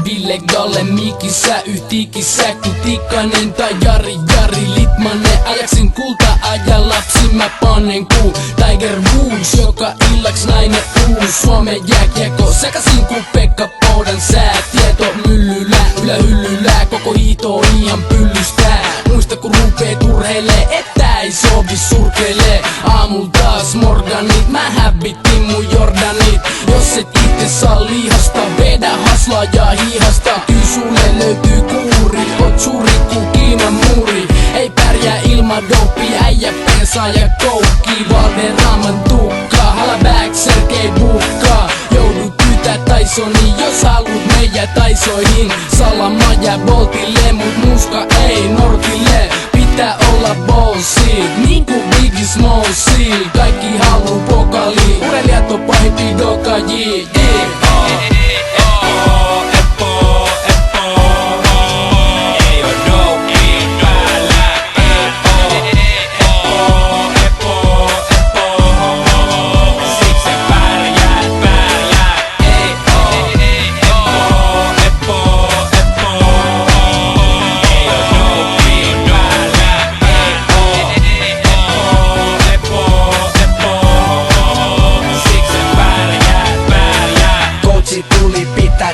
Ville Galle mikissä, yhtikissä kun Tikkanen tai Jari Litmanen. Ajaksin kulta-ajan lapsi mä panen kuun Tiger Woods, joka illaks nainen uus. Suomen jääkiekko sekasin kun Pekka Poudan sää. Tieto myllylää, ylähyllylää, koko hiito ihan pyllystää. Muista kun rupee turheilee, että ei sovi surkeilee. Aamulla taas Morganit, mä hävitin mun Jordanit. Jos et itse saa lihasta, vedä haslaa ja hiihasta. Kyllä sulle löytyy kuuri, oot suuri ku Kiinan muuri. Ei pärjää ilman dopia, äijä pensaa ja koukki. Valderaaman tukkaa, Halaback, Sergei Bukka. Joudut pyytää Tysoniin, jos haluut meijä Tysoihin. Salama ja Boltille, mut muska ei Nortille. Pitää olla ballsi, niinku Biggie Smallsi. Kaikki haluu pokali, urheilijat on pahimpi dokajii.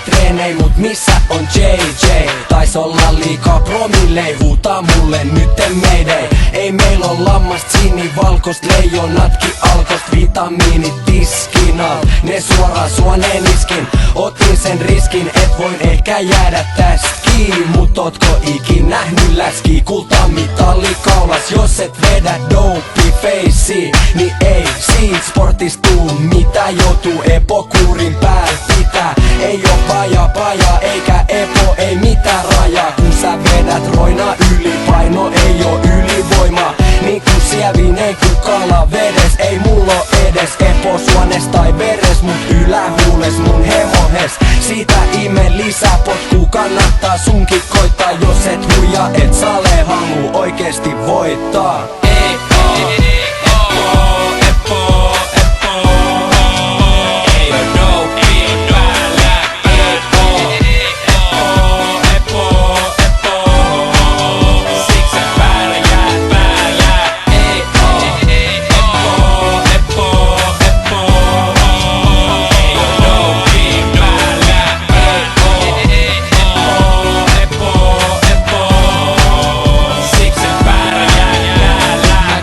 Treenei, mut missä on JJ? Tais olla liikaa promillei, huutaa mulle nytten meidei. Ei meil on lammast sinivalkost, leijonatkin alkost. Vitamiinit tiskin alt, ne suoraan suoneen iskin. Otin sen riskin, et voin ehkä jäädä tästä kiinni. Mut ootko ikin nähnyt läski? Kultamitali kaulas, jos et vedä dope facei. Niin ei siitä sportistuu mitä, joutuu epokuurin pääl pitää. Ei oo paja, eikä epo, ei mitään rajaa. Kun sä vedät roina ylipaino, ei oo ylivoima. Niin kun sievinen kun kala vedes, ei mulla oo edes epo suones tai veres. Mut ylähuules mun hemohes, siitä ime lisää potkuu. Kannattaa sunkin koittaa, jos et huija et sale halu oikeesti voittaa.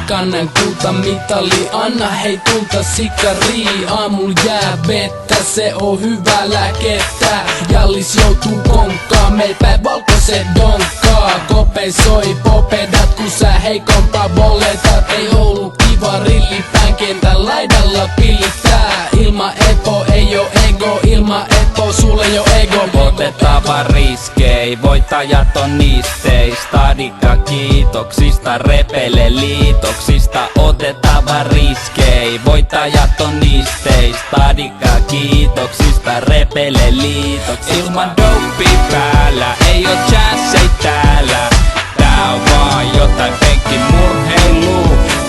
Kannan kultamitali, anna hei tulta sikari. Aamulla jää vettä, se on hyvä lääkettä. Jallis joutuu konkkaan, meil päin valkoiset donkkaa. Kopei soi popedat, kun sä heikompaa boletat. Ei ollut kiva rillipään kentän laidalla pillittää. Ilma epo ei oo ego, ilma epo sulle jo ego. Otetaanpa riskei, voittajat on niistei. Stadikka kiitoksista, repele liitoksista. Otetaanpa riskei, voittajat on niistei. Stadikka kiitoksista, repele liitoksista. Ilman dope päällä, ei oo chanssei täällä. Tää on vaan jotain penkkimurheiluu.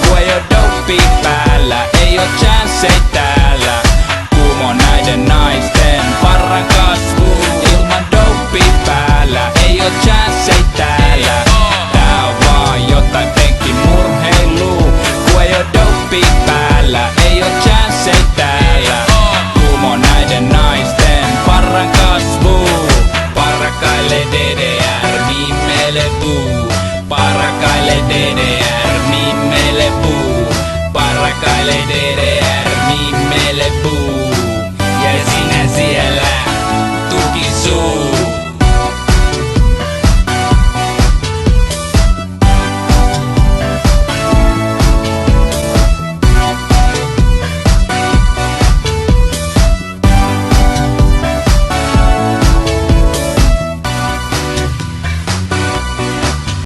Kun ei oo dope päällä, ei oo chanssei täällä. Kuumo näiden naisten parran kasvu. Ilman dope päällä, ei oo chanssei täällä. Tää on vaan jotain penkkimurheiluu. Kun ei oo dope päällä, ei oo chanssei täällä. Kuumo näiden naisten parran kasvu. Parakaille DDR, niin meille buu. Parakaille DDR, niin meille buu. Parakaille DDR, niin meille buu. Ja sinä siellä